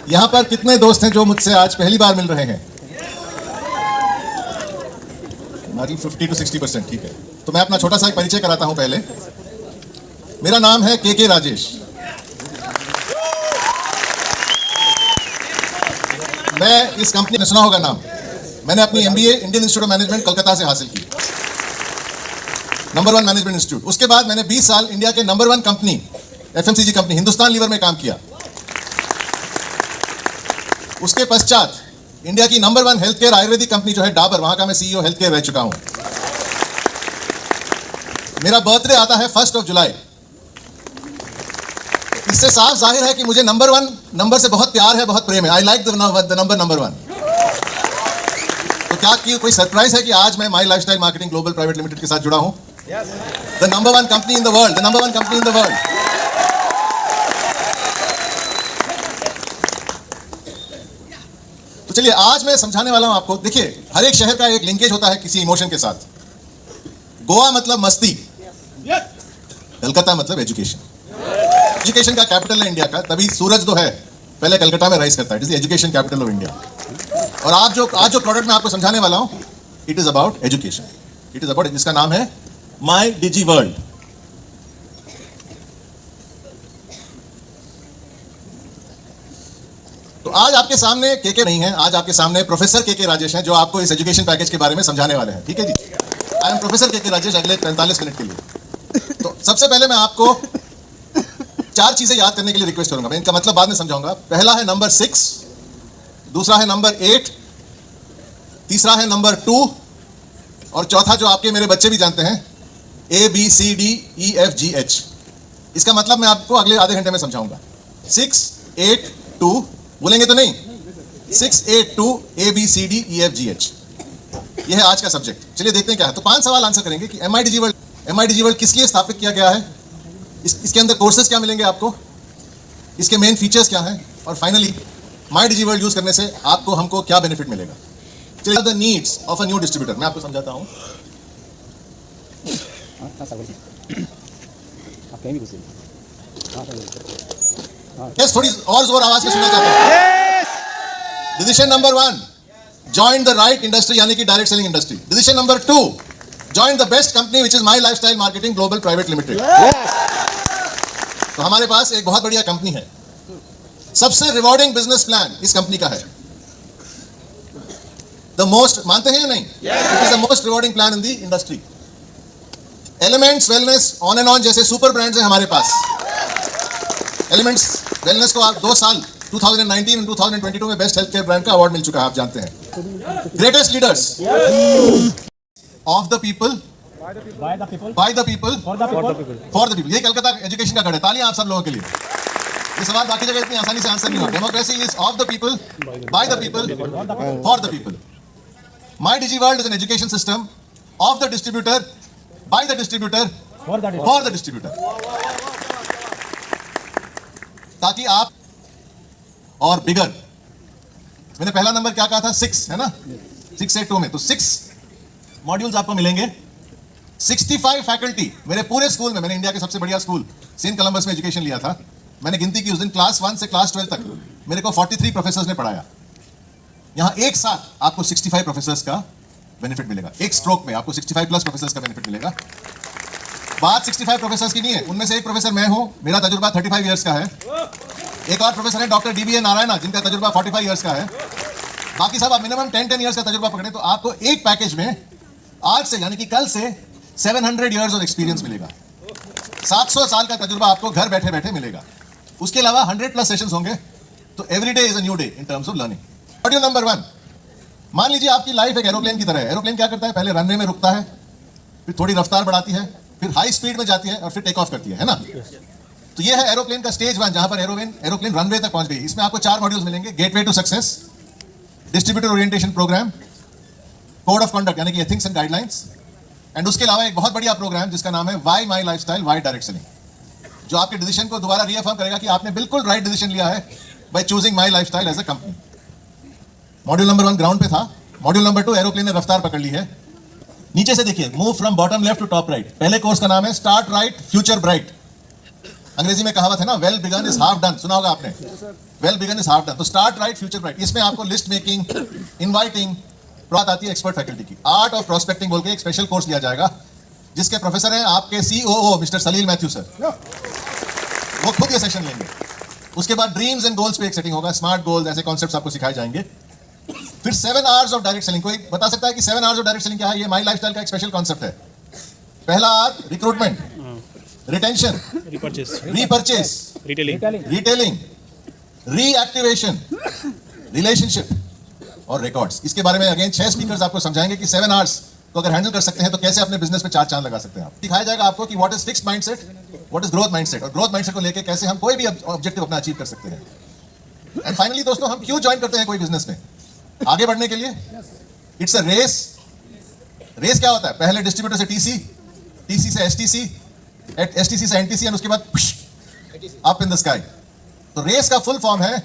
यहां पर कितने दोस्त हैं जो मुझसे आज पहली बार मिल रहे हैं? हमारी 50 to 60%, ठीक है। तो मैं अपना छोटा सा एक परिचय कराता हूं पहले। मेरा नाम है के राजेश। मैं इस कंपनी ने सुना होगा नाम। मैंने अपनी MBA Indian institute of management Calcutta से हासिल की, नंबर 1 मैनेजमेंट इंस्टीट्यूट। उसके बाद मैंने 20 साल इंडिया के number 1 company FMCG company Hindustan Lever में काम किया। उसके पश्चात इंडिया की number 1 health care Ayurvedic company जो है डाबर, वहां का मैं CEO हेल्थ केयर रह चुका हूं। मेरा बर्थडे आता है 1 जुलाई। इससे साफ जाहिर है कि मुझे नंबर 1 नंबर से बहुत प्यार है, बहुत प्रेम है। I like the number 1। तो क्या कोई सरप्राइज है कि आज मैं my lifestyle marketing global private limited के साथ जुड़ा हूं? The number 1 company in the world, the number 1 company in the world. तो चलिए आज मैं समझाने वाला हूं आपको। देखिए, हर एक शहर का एक लिंकेज होता है किसी इमोशन के साथ। गोवा मतलब मस्ती, कलकत्ता मतलब एजुकेशन। एजुकेशन का कैपिटल है इंडिया का, तभी सूरज तो है पहले कलकत्ता में राइज करता है। It is the education capital of India. और आज जो प्रोडक्ट मैं आपको समझाने वाला हूं, it is about education. It is about, जिसका नाम है माई डिजी वर्ल्ड। तो आज आपके सामने के नहीं है, आज आपके सामने प्रोफेसर के राजेश हैं, जो आपको इस एजुकेशन पैकेज के बारे में समझाने वाले हैं। ठीक है जी, आई एम प्रोफेसर के राजेश अगले 45 मिनट के लिए। तो सबसे पहले मैं आपको 4 चीजें याद करने के लिए रिक्वेस्ट करूंगा। मैं इनका मतलब बाद में समझाऊंगा। पहला है नंबर 6, दूसरा है नंबर 8, तीसरा है नंबर 2, और चौथा जो आपके मेरे बच्चे भी जानते हैं, ABCDEFGH। इसका मतलब मैं आपको अगले आधे घंटे में समझाऊंगा। 6, 8, 2 बोलेंगे तो नहीं? 6, 8, 2 ABCDEFGH, यह है आज का सब्जेक्ट। चलिए देखते हैं क्या है। तो 5 सवाल आंसर करेंगे कि MIDG वर्ल्ड किस लिए स्थापित किया गया है, इसके अंदर कोर्सेज क्या मिलेंगे आपको, इसके मेन फीचर्स क्या हैं, और finally My Digi World use करने से आपको हमको क्या बेनिफिट मिलेगा। चलिए, the needs of a new distributor मैं आपको समझाता हूं। यस, थोड़ी और जोर आवाज में सुनना चाहता हूं। Decision number 1, join the right industry, यानी कि direct selling industry. Decision number 2, join the best company which is my lifestyle marketing global private limited. तो हमारे पास एक बहुत बढ़िया कंपनी है। सबसे रिवॉर्डिंग बिजनेस प्लान इस कंपनी का है। द मोस्ट, मानते हैं या नहीं? It is the most rewarding plan in the industry. Elements wellness, on and on जैसे सुपर ब्रांड्स हैं हमारे पास। एलिमेंट्स वेलनेस को आप 2 साल 2019 और 2022 में बेस्ट हेल्थ केयर ब्रांड का अवार्ड मिल चुका है, आप जानते हैं। Greatest leaders of the people, by the people, for the people. ये कलकत्ता एजुकेशन का गढ़ है। तालियां आप सब लोगों के लिए। ये सवाल बाकी जगह इतनी आसानी से आंसर नहीं होगा। Democracy is of the people, by the people, for the people. My Digi world is an education system of the distributor, by the distributor, for the distributor. ताकि आप और बिगर, मैंने पहला नंबर क्या कहा था? 6 है ना, 6, 8, 2 में। तो 6 मॉड्यूल्स आपको मिलेंगे। 65 फैकल्टी मेरे पूरे स्कूल में, मैंने इंडिया के सबसे बढ़िया स्कूल सेंट कोलंबस में एजुकेशन लिया था। मैंने गिनती की उस दिन, क्लास 1 से क्लास 12 तक मेरे को 43 प्रोफेसर्स ने पढ़ाया। यहां एक साथ आपको 65 प्रोफेसर्स का बेनिफिट मिलेगा। एक स्ट्रोक में आपको 65 प्लस प्रोफेसर्स का बेनिफिट मिलेगा। बात 65 प्रोफेसर्स की नहीं है, उनमें से एक प्रोफेसर मैं हूं, मेरा तजुर्बा 35 ईयर्स का है। एक और प्रोफेसर है डॉक्टर DBA नारायणा, जिनका तजुर्बा 45 ईयर्स का है। बाकी सब आप मिनिमम 10 ईयर्स का तजुर्बा पकड़े तो आपको एक पैकेज में आज से, यानी कि कल से 700 ईयर्स ऑफ एक्सपीरियंस मिलेगा। 700 साल का तजुर्बा आपको घर बैठे बैठे मिलेगा। उसके अलावा 100+ सेशंस होंगे। तो every day is a new day in terms of learning. Module number 1, मान लीजिए आपकी लाइफ एक एरोप्लेन की तरह है। एरोप्लेन क्या करता है? पहले रनवे में रुकता है, फिर थोड़ी रफ्तार बढ़ाती है, फिर हाई स्पीड में जाती है, और फिर टेक ऑफ करती है ना। तो ये है एरोप्लेन का स्टेज 1, जहां पर एरोप्लेन रनवे तक पहुंच गई। इसमें आपको 4 मॉड्यूल्स मिलेंगे। Gateway to success, distributor orientation program, code of conduct यानी कि एथिक्स एंड गाइडलाइंस, एंड उसके अलावा एक बहुत बढ़िया प्रोग्राम जिसका नाम है why my lifestyle Y direct selling, जो आपके डिसीजन को दोबारा रीअफर्म करेगा कि आपने बिल्कुल राइट डिसीजन लिया है by choosing My Lifestyle as a company. Module number 1 ground पे था। मॉड्यूल नंबर 2 एरोप्लेन ने रफ्तार पकड़ ली है। नीचे से देखिए, move from bottom left to top right. पहले कोर्स का नाम है स्टार्ट राइट फ्यूचर ब्राइट। अंग्रेजी में कहावत है ना, well begun is half done, सुना होगा आपने। Well begun is half done. तो स्टार्ट राइट फ्यूचर ब्राइट, इसमें आपको लिस्ट मेकिंग, इनवाइटिंग, बात आती है एक्सपर्ट फैकल्टी की। आर्ट ऑफ प्रोस्पेक्टिंग बोल के एक स्पेशल कोर्स लिया जाएगा, जिसके प्रोफेसर हैं आपके COO मिस्टर सलील मैथ्यू सर। वो खुद ये सेशन लेंगे। उसके बाद ड्रीम्स एंड गोल्स पे एक सेटिंग होगा, स्मार्ट गोल्स, ऐसे कॉन्सेप्ट्स आपको सिखाए जाएंगे। फिर 7 आवर्स ऑफ डायरेक्ट सेलिंग। कोई बता सकता है कि 7 आवर्स ऑफ डायरेक्ट सेलिंग क्या है? ये माई लाइफस्टाइल का एक स्पेशल कॉन्सेप्ट है। पहला R recruitment, retention, repurchase, retailing, reactivation, relationship और रिकॉर्ड्स। इसके बारे में अगेन 6 स्पीकर्स आपको समझाएंगे कि 7 आवर्स तो अगर हैंडल कर सकते हैं तो कैसे अपने बिजनेस पे 4 चांद लगा सकते हैं। आप दिखाया जाएगा आपको कि what is fixed mindset, what is growth mindset, और ग्रोथ माइंडसेट को लेके कैसे हम कोई भी ऑब्जेक्टिव अपना अचीव कर सकते हैं। एंड फाइनली दोस्तों, हम क्यों ज्वाइन करते हैं कोई बिजनेस में? आगे बढ़ने के लिए। It's a race. रेस क्या होता है? पहले डिस्ट्रीब्यूटर से TC, TC से STC, STC से NTC, और उसके बाद अप इन द स्काई। तो रेस का फुल फॉर्म है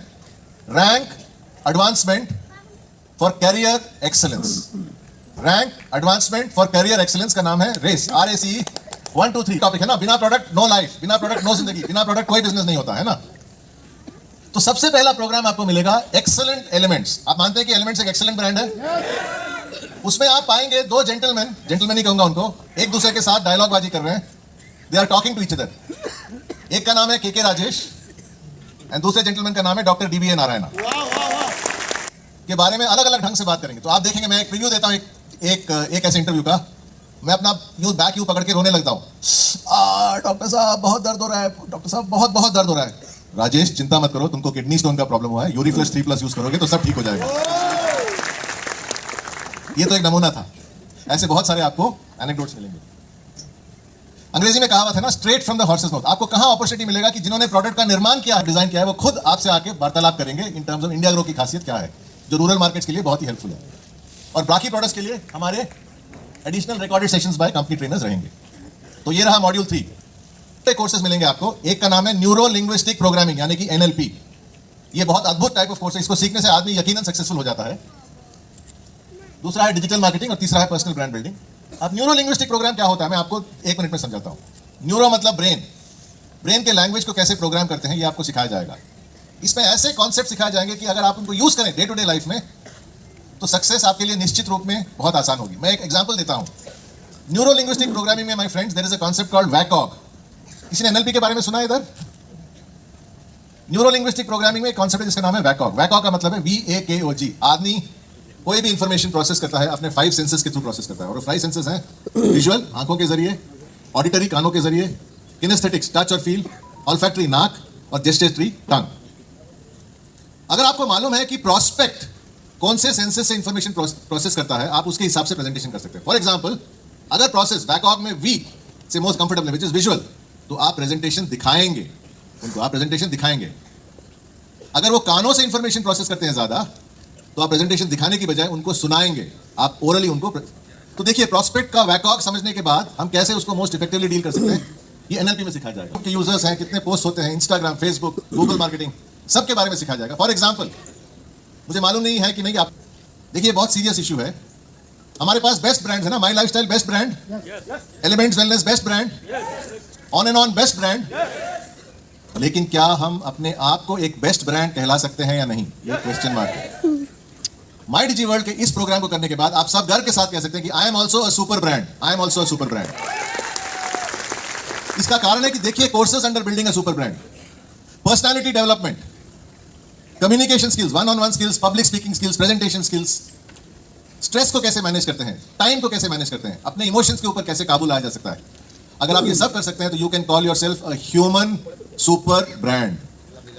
rank advancement for career excellence. Rank advancement for career excellence का नाम है रेस, RACE। 1 2 3 टॉपिक है ना। बिना प्रोडक्ट नो लाइफ, बिना प्रोडक्ट नो जिंदगी, बिना प्रोडक्ट कोई बिजनेस नहीं होता है ना। तो सबसे पहला प्रोग्राम आपको मिलेगा एक्सेलेंट एलिमेंट्स। आप मानते हैं कि एलिमेंट्स एक एक्सेलेंट ब्रांड है? उसमें आप पाएंगे 2 जेंटलमैन ही कहूंगा उनको, एक दूसरे के साथ डायलॉग बाजी कर रहे हैं। They are talking to each other. एक का नाम है KK राजेश एंड दूसरे जेंटलमैन का नाम है डॉक्टर DBA नारायणा। के बारे में अलग अलग ढंग से बात करेंगे। तो आप देखेंगे, मैं एक रिव्यू देता हूं एक ऐसे इंटरव्यू का, मैं अपना बैक पकड़ के रोने लगता हूं। डॉक्टर साहब बहुत दर्द हो रहा है, डॉक्टर साहब बहुत बहुत दर्द हो रहा है। राजेश चिंता मत करो, तुमको किडनी स्टोन का प्रॉब्लम हुआ है, यूरिफ्लक्स 3+ यूज करोगे तो सब ठीक हो जाएगा। ये तो एक नमूना था। ऐसे बहुत सारे आपको एनेक्डोट्स मिलेंगे। अंग्रेजी में कहावत है ना, straight from the horses mouth. आपको कहां अपॉर्चुनिटी मिलेगा कि जिन्होंने प्रोडक्ट का निर्माण किया है, डिजाइन किया है, वो खुद आपसे आके वार्तालाप करेंगे in terms of India grow की खासियत क्या है, जो रूरल मार्केट्स के लिए बहुत ही हेल्पफुल है। और बाकी प्रोडक्ट्स के लिए हमारे additional recorded sessions by company trainers रहेंगे। तो ये रहा मॉड्यूल 3। कोर्सेज मिलेंगे आपको। एक का नाम है न्यूरो लिंग्विस्टिक प्रोग्रामिंग यानी कि NLP। ये बहुत अद्भुत टाइप ऑफ कोर्स है, इसको सीखने से आदमी यकीनन सक्सेसफुल हो जाता है। दूसरा है डिजिटल मार्केटिंग और तीसरा है पर्सनल ब्रांड बिल्डिंग। अब न्यूरो लिंग्विस्टिक प्रोग्राम क्या होता है, मैं आपको 1 मिनट में समझाता हूं। न्यूरो मतलब ब्रेन, ब्रेन के लैंग्वेज को कैसे प्रोग्राम करते हैं ये आपको सिखाया जाएगा। इसमें ऐसे कॉन्सेप्ट सिखाए जाएंगे कि अगर आप उनको यूज करें डे टू डे लाइफ में तो सक्सेस आपके लिए निश्चित रूप में बहुत आसान होगी। मैं एक एग्जांपल देता हूं। न्यूरो लिंग्विस्टिक प्रोग्रामिंग में my friends there is a concept called WACOG। किसी ने NLP के बारे में सुना है इधर? न्यूरो लिंग्विस्टिक प्रोग्रामिंग में एक कॉन्सेप्ट है जिसका नाम है WACOG। WACOG का मतलब है WAKOG। आदमी कोई भी इंफॉर्मेशन प्रोसेस करता है अपने 5 सेंसेस के थ्रू प्रोसेस करता है, और 5 सेंसेस हैं विजुअल आंखों के जरिए, ऑडिटरी कानों के जरिए, किनेस्थेटिक्स टच और फील, ऑल्फैक्टरी नाक, और जेस्टेटरी टंग। अगर आपको मालूम है कि प्रोस्पेक्ट कौन से सेंसेस से इंफॉर्मेशन प्रोसेस करता है, आप उसके हिसाब से प्रेजेंटेशन कर सकते हैं। फॉर एग्जांपल, अगर प्रोसेस WACOG में V से मोस्ट कंफर्टेबल है, विच इज विजुअल, तो आप प्रेजेंटेशन दिखाएंगे उनको, आप प्रेजेंटेशन दिखाएंगे। अगर वो कानों से इंफॉर्मेशन प्रोसेस करते हैं ज्यादा, तो आप प्रेजेंटेशन दिखाने की बजाय उनको सुनाएंगे, आप ओरली उनको। तो देखिए, प्रोस्पेक्ट का WACOG समझने के बाद हम कैसे उसको मोस्ट इफेक्टिवली डील कर सकते हैं, ये NLP में सिखाया जाएगा। कि यूजर्स हैं, कितने पोस्ट होते हैं, इंस्टाग्राम, फेसबुक, गूगल मार्केटिंग, सबके बारे में सिखाया जाएगा। फॉर एग्जाम्पल, मुझे मालूम नहीं है कि नहीं, आप देखिए बहुत सीरियस इशू है। हमारे पास बेस्ट ब्रांड है ना, my lifestyle best brand, elements wellness best brand, on and on best brand. लेकिन क्या हम अपने आप को एक बेस्ट ब्रांड कहला सकते हैं या नहीं, ये क्वेश्चन मार्क है। माई डिजी वर्ल्ड के इस प्रोग्राम को करने के बाद आप सब गर्व के साथ कह सकते हैं कि I am also a super brand, I am also a super brand. इसका कारण है कि देखिए, courses under building a super brand, personality development, communication skills, one on one skills, public speaking skills, presentation skills, stress को कैसे मैनेज करते हैं, time को कैसे मैनेज करते हैं, अपने इमोशंस के ऊपर कैसे काबू लाया जा सकता है। अगर आप ये सब कर सकते हैं तो you can call yourself a human super brand.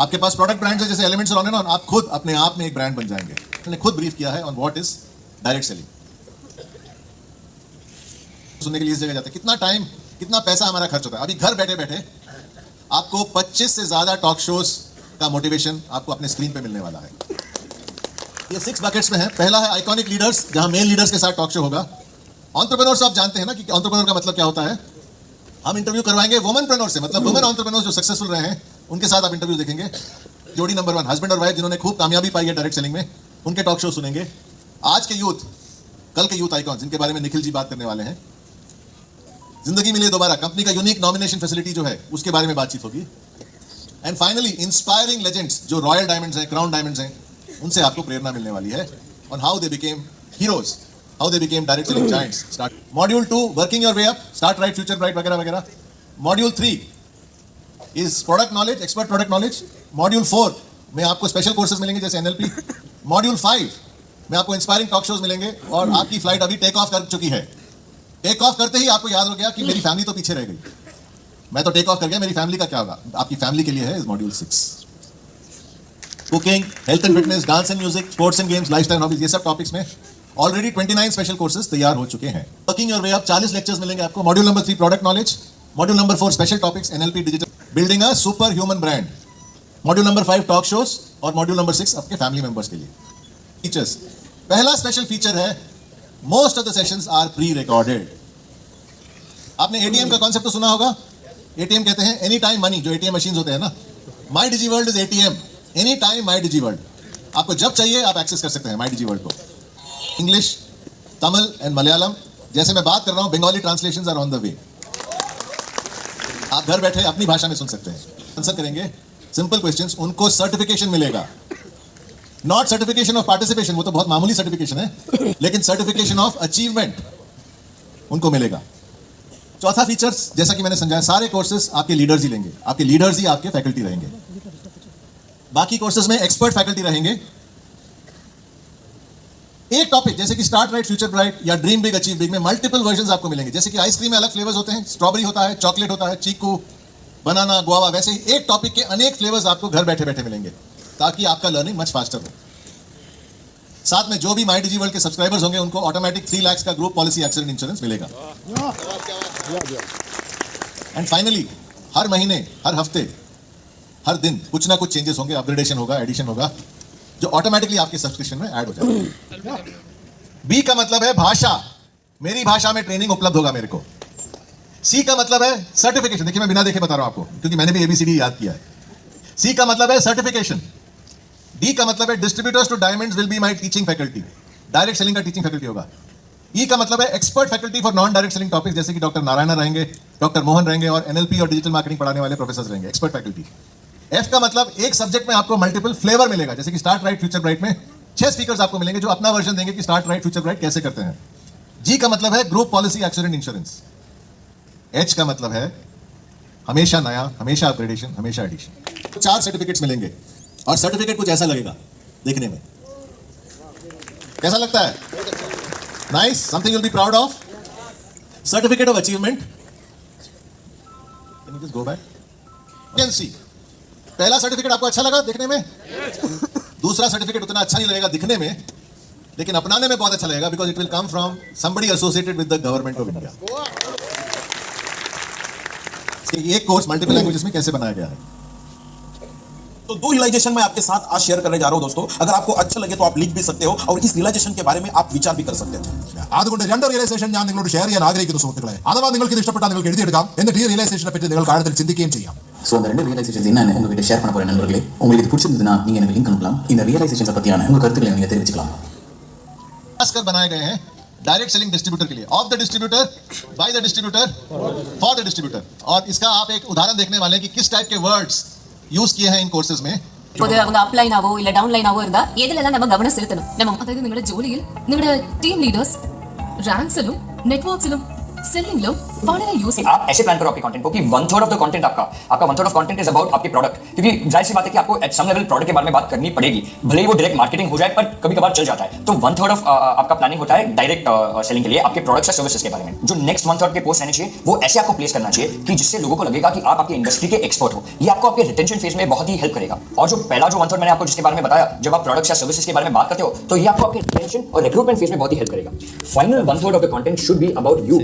आपके पास प्रोडक्ट ब्रांड्स है जैसे एलिमेंट्स और ऑन एंड ऑन, आप खुद अपने आप में एक ब्रांड बन जाएंगे। मैंने खुद ब्रीफ किया है on what is direct selling. सुनने के लिए इस जगह जाते हैं, कितना टाइम, कितना पैसा हमारा खर्च होता है। अभी घर बैठे बैठे आपको 25 से ज्यादा टॉक शोज का मोटिवेशन आपको अपने स्क्रीन पे मिलने वाला है। ये 6 बकेट्स में है। पहला है आइकॉनिक लीडर्स, जहां मेन लीडर्स के साथ टॉक शो होगा। एंटरप्रेन्योर्स, आप जानते हैं ना कि एंटरप्रेन्योर का मतलब क्या होता है। हम इंटरव्यू करवाएंगे वुमेनप्रेन्योर से, मतलब वुमेन एंटरप्रेन्योर्स जो सक्सेसफुल रहे हैं उनके साथ आप इंटरव्यू देखेंगे। जोड़ी नंबर 1, हस्बैंड और वाइफ जिन्होंने खूब कामयाबी पाई है डायरेक्ट सेलिंग में, उनके टॉक शो सुनेंगे। आज के यूथ, कल के यूथ आइकॉन जिनके बारे में निखिल जी बात करने वाले हैं। जिंदगी मिले दोबारा, कंपनी का यूनिक नॉमिनेशन फैसिलिटी जो है उसके बारे में बातचीत होगी। एंड फाइनली इंस्पायरिंग लेजेंड्स जो रॉयल डायमंड्स हैं, क्राउन डायमंड्स हैं, उनसे आपको प्रेरणा मिलने वाली है on how they became heroes, how they became direct selling giants. Start module 2 working your way up, start right future bright वगैरह वगैरह. Module 3 is product knowledge, expert product knowledge. Module 4 में आपको स्पेशल कोर्सेज मिलेंगे जैसे NLP. Module 5 में आपको inspiring talk shows मिलेंगे और आपकी फ्लाइट अभी टेक ऑफ कर चुकी है. टेक ऑफ करते ही आपको याद हो गया कि मेरी फैमिली तो पीछे रह गई. मैं तो टेक ऑफ कर गया, मेरी फैमिली का क्या होगा? आपकी फैमिली के लिए है इस module 6. Cooking, health and fitness, dance and music, sports and games, lifestyle hobbies, ये सब टॉपिक्स में ऑलरेडी 29 स्पेशल कोर्सेज तैयार हो चुके हैं. Working your way up 40 lectures मिलेंगे आपको. Module number 3 product knowledge. Module number 4 special topics NLP digital, building a super human brand. Module number 5 talk shows और मॉड्यूल नंबर 6 आपके फैमिली मेंबर्स के लिए. फीचर्स, पहला स्पेशल फीचर है most of the sessions are pre recorded. आपने ATM का concept तो सुना होगा. ATM कहते हैं एनी टाइम मनी, जो ATM मशीन्स होते हैं ना. My Digi world is ATM, any time my Digi world. आपको जब चाहिए आप एक्सेस कर सकते हैं माई डिजी वर्ल्ड को. इंग्लिश, तमिल एंड मलयालम, जैसे मैं बात कर रहा हूं Bengali translations are on the way. आप घर बैठे अपनी भाषा में सुन सकते हैं. आंसर करेंगे सिंपल क्वेश्चंस, उनको सर्टिफिकेशन मिलेगा. नॉट सर्टिफिकेशन ऑफ पार्टिसिपेशन, वो तो बहुत मामूली सर्टिफिकेशन है, लेकिन सर्टिफिकेशन ऑफ अचीवमेंट उनको मिलेगा. चौथा फीचर्स, जैसा कि मैंने समझाया, सारे कोर्सेज आपके लीडर्स ही लेंगे. आपके लीडर्स ही आपके फैकल्टी रहेंगे. बाकी कोर्सेज में एक्सपर्ट फैकल्टी रहेंगे. एक टॉपिक जैसे कि स्टार्ट राइट फ्यूचर ब्राइट या ड्रीम बिग अचीव बिग में मल्टीपल वर्जन्स आपको मिलेंगे. जैसे कि आइसक्रीम में अलग फ्लेवर्स होते हैं, स्ट्रॉबेरी होता है, चॉकलेट होता है, चीकू, बनाना, गुआवा, वैसे ही एक टॉपिक के अनेक फ्लेवर्स आपको घर बैठे बैठे मिलेंगे ताकि आपका लर्निंग मच फास्टर हो. साथ में जो भी माई डिजी वर्ल्ड के सब्सक्राइबर्स होंगे उनको ऑटोमेटिक 3 लाख का ग्रुप पॉलिसी एक्सीडेंट इंश्योरेंस मिलेगा. एंड फाइनली हर महीने, हर हफ्ते, हर दिन कुछ ना कुछ चेंजेस होंगे, अपग्रेडेशन होगा, एडिशन होगा, जो ऑटोमेटिकली आपके सब्सक्रिप्शन में ऐड हो जाएगा. B का मतलब है भाषा, मेरी भाषा में ट्रेनिंग उपलब्ध होगा मेरे को. C का मतलब है सर्टिफिकेशन. देखिए मैं बिना देखे बता रहा हूं आपको क्योंकि मैंने भी ABCD याद किया है. C का मतलब है सर्टिफिकेशन. D का मतलब है distributors to diamonds will be my teaching faculty, direct selling का टीचिंग फैकल्टी होगा. E का मतलब है expert faculty for non direct selling topics, जैसे कि डॉक्टर नारायण रहेंगे, डॉक्टर मोहन रहेंगे और NLP और डिजिटल मार्केटिंग पढ़ाने वाले प्रोफेसर रहेंगे, एक्सपर्ट फैकल्टी. F का मतलब एक सब्जेक्ट में आपको मल्टीपल फ्लेवर मिलेगा, जैसे कि स्टार्ट राइट फ्यूचर ब्राइट में 6 स्पीकर्स आपको मिलेंगे जो अपना वर्जन देंगे कि स्टार्ट राइट फ्यूचर ब्राइट कैसे करते हैं. G का मतलब है group policy accident insurance. H का मतलब है हमेशा नया, हमेशा अपग्रेडेशन, हमेशा एडिशन. 4 सर्टिफिकेट्स मिलेंगे और सर्टिफिकेट कुछ ऐसा लगेगा देखने में. कैसा लगता है? Nice, something will be proud of. Certificate of achievement. Can you just go back? Can see. पहला सर्टिफिकेट आपको अच्छा लगा देखने में? दूसरा सर्टिफिकेट उतना अच्छा नहीं लगेगा दिखने में, लेकिन अपनाने में बहुत अच्छा लगेगा because it will come from somebody associated with the government of India. एक कोर्स मल्टीपल लैंग्वेजेस में कैसे बनाया गया है. तो 2 रियलाइजेशन मैं आपके साथ आज शेयर करने जा रहा हूं दोस्तों. अगर आपको अच्छा लगे तो आप लिख भी सकते हो और इस रियलाइजेशन के बारे में आप विचार भी कर सकते हो. അതുകൊണ്ട് രണ്ട് റിയലൈസേഷൻ ഞാൻ നിങ്ങളോട് ഷെയർ ചെയ്യാൻ ആഗ്രഹിക്കുന്നു സുഹൃത്തുക്കളെ. അഥവാ നിങ്ങൾക്ക് ഇത് ഇഷ്ടപ്പെട്ടാൽ നിങ്ങൾക്ക് എഴുതിയെടുക്കാം, എന്നിട്ട് ഈ റിയലൈസേഷനെ പറ്റി നിങ്ങൾ ആഴത്തിൽ ചിന്തിക്കുകയും ചെയ്യാം. ஸோ அந்த 2 ரியலைசேஷன்ஸ் என்னன்னு உங்ககிட்ட ஷேர் பண்ண போற நண்பர்களே. உங்களுக்கு இது பிடிச்சிருந்ததுன்னா நீங்க எனக்கு லிங்க் அனுப்பலாம். இந்த ரியலைசேஷன்ஸ் பத்தியான உங்க கருத்துக்களை நீங்க தெரிவிச்சுக்கலாம். खासकर बनाए गए हैं डायरेक्ट सेलिंग डिस्ट्रीब्यूटर के लिए, of the distributor, by the distributor, for the distributor. और इसका आप एक उदाहरण देखने वाले हैं कि किस टाइप के वर्ड्स यूज किए हैं इन कोर्सेज में. இப்போது அவங்க அப்லைனாவோ இல்ல டவுன்லைனாவோ இருந்தா எதுலலாம் நம்ம கவனம் செலுத்தணும்? நம்ம അതായത് നിങ്ങളുടെ ജോലിയിൽ നിങ്ങളുടെ ടീം ലീഡേഴ്സ് റാങ്ക്സിലും നെറ്റ്വർക്സിലും सेलिंग വളരെ यूज. आप ऐसे प्लान करो आपके कंटेंट को कि 1/3 ऑफ द कंटेंट आपका 1/3 ऑफ कंटेंट इज अबाउट आपके प्रोडक्ट. क्योंकि जाहिर सी बात है कि आपको एट सम लेवल प्रोडक्ट के बारे में बात करनी पड़ेगी, भले ही वो डायरेक्ट मार्केटिंग हो जाए पर कभी कभार चल जाता है. तो 1/3 ऑफ आपका प्लानिंग होता है डायरेक्ट सेलिंग के लिए आपके प्रोडक्ट्स या सर्विसेज के बारे में. जो नेक्स्ट 1/3 के पोस्ट रहने चाहिए वो ऐसे आपको प्लेस करना चाहिए कि जिससे लोगों को लगेगा कि आप आपके इंडस्ट्री के एक्सपर्ट हो. ये आपको आपके रिटेंशन फेज में बहुत ही हेल्प करेगा. और जो पहला जो 1/3 मैंने आपको जिसके बारे में बताया, जब आप प्रोडक्ट्स या सर्विसेज के बारे में बात करते हो तो ये आपको आपके रिटेंशन और रिक्रूटमेंट फेज में बहुत ही हेल्प करेगा. Final 1/3 of the content should be about you.